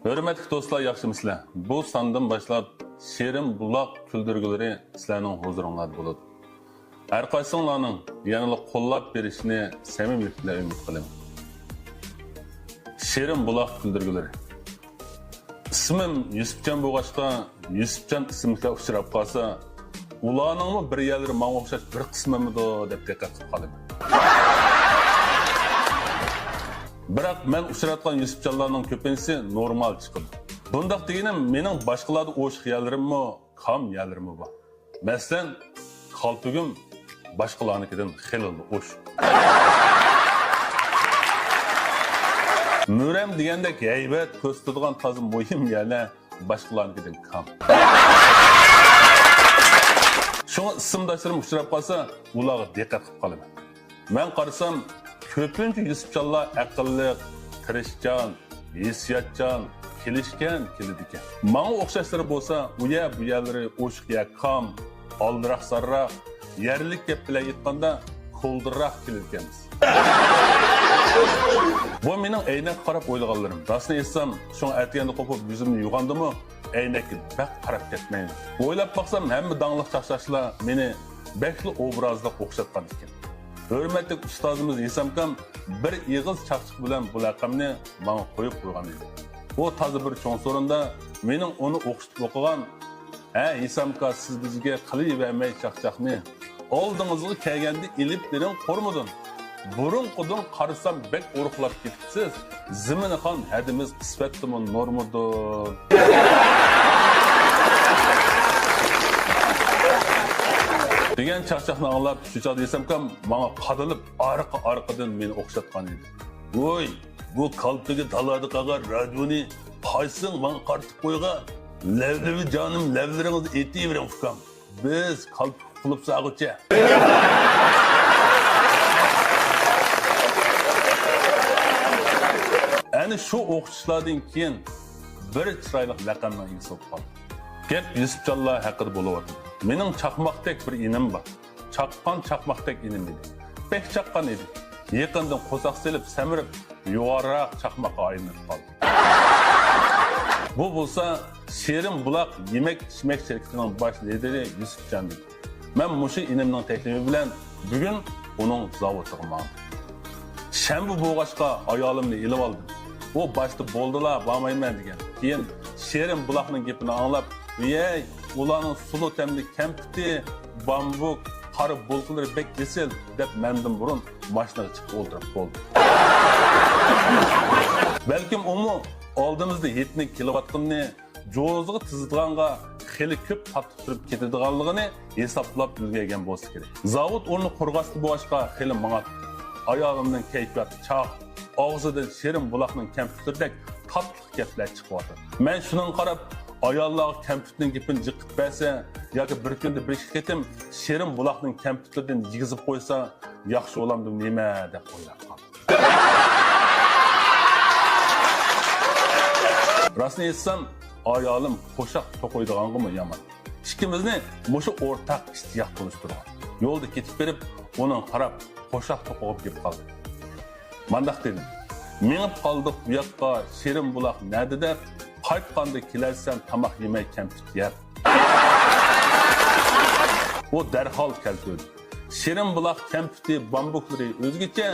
Hörmətli dostlar, yaxşımısınızlar? Bu sandan başlap Şirin Bulaq küldürgüləri sizlərinin huzurunuzda болады. Hər qaysınlarının yanılı qollab berişini səmimiliklə ümid qılım. Şirin Bulaq küldürgüləri. İsmim Yusufcan boğaçqa, Yusufcan ismliklə uçurab qalsa, ularningmi bir yerleri manga o'xshash bir qismimido deb diqqat qilib qolaman. Biroq men uchratgan Yusufcanlarning ko'pinchisi normal chiqadi. Bundaq deganim mening boshqalarda o'sh xiyollarimmi, kam yerlarimmi bor. Masalan, qalpugim boshqalarnikidan xeyli o'sh. Mürem degandek haybat ko'rsatadigan toza muhim yerlar boshqalarnikidan kam. Şuna ismdoshlarim uchrab qolsa, ularga diqqat qilib qolaman. Men qarasam, ko'pincha Yusufcanlar aqlli, tirishchan, hissiyatchan, kelishgan keladigan. Menga o'xshashlari bo'lsa, u yerlari o'shqiya kam, oldiroq sarroq, yerlik gap bilan aytganda qo'ldiroq keladiganmiz. Bu mening aynak qarab o'ylaganlarim. Rostini aytsam, shuni aytganda qo'pib yuzimni yug'andimi, aynakka bak qarab ketmayman. O'ylab baqsam, hamma dangliq chaqchashlar meni bekli obrazda o'xshatgan ekan. Hörmətli ustozimiz Esamkam bir ig'iz chaqchiq bilan bu laqamni menga qo'yib qo'ygan edi. O toza bir cho'ng so'rinda mening uni o'qitib o'qigan, "Ha, Esamka, siz bizga qilavermay chaqchaqni oldingizga kelganda ilib bering qo'rmudin. Burunqudan qarasam bek uruqlab ketibsiz. Ziminixon hadimiz qismatdimi normudur." degan chaqchaqni anglab shu chaqda Esamkam menga qadalib arqadan meni o'xshatgan edi. "Voy, bu qalpiga taladi qag'ar radioni qaysing menga qartib qo'ygan? Lavlavi jonim, lavlaringizni aytavering ukam. Biz qalpiq qilib sağıcha." Ani shu o'qitishlardan keyin bir chiroyli laqamdan egasi bo'lib qoldi. Gap Yusufcanlar haqida bo'layotdi. Mening chaqmoqdek bir inim bor. Chaqqan chaqmoqdek inim edi. Bek chaqqan edi. Yaqindan qo'saq selib, samirib, yuqoriroq chaqmoqqa aylanib qoldi. Bu bo'lsa, Şirin Bulaq yemek-ichmek şirketining bosh lideri Yusufcan edi. Men mushu inimning taklifi bilan bugun uning zavodiga bordim. Shanba bo'g'ashqa ayolimni ilib oldim. O başta boldular, bormayman degan. Keyin Şirin Bulaqning gapini anglab, "Ey, ularning sulu temli kempti, bambuk, qari bulqilari bek esil" deb mendan burun mashinaga chiqib o'ltirib bo'ldi. Balkim umu oldimizda 70 kilovatni jo'ziga tizdirganga xeli ko'p tatib turib ketadiganligini hisoblab ulgaygan bo'lsa kerak. Zavod o'rni qurg'asdi boshqa xeli mangat. Ayog'imning kayfiyati chaq, og'zidan Şirin Bulaqning kompyuterdek tatlı gaplar chiqyapti. Men shuning qarab, ayollar kompyuterning gapini jiqib bersa yoki bir kunda bir ketim Şirin Bulaqning kompyuterdan yig'izib qo'ysa, yaxshi bo'lamdi nima deb o'ylab qoldim. Rostini aytsam, ayolim qo'shiq to'qiydiganga yomon. Ikkimizni mushu o'rtaq ishtiyoq bo'lishtirgan. Yo'lda ketib berib, uning qarab qo'shiq to'qib kelib qoldi. Mandaq dedim. Minib qoldik bu yoqqa, Şirin Bulaq nerede deb, qaytqanda kelarsan tamoq yemay kompyut yeb. O darhol keltirdi. Şirin Bulaq kompyuti bambuklari o'zgacha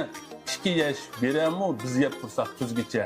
2 yosh beramo biz yeb tursak tuzgacha.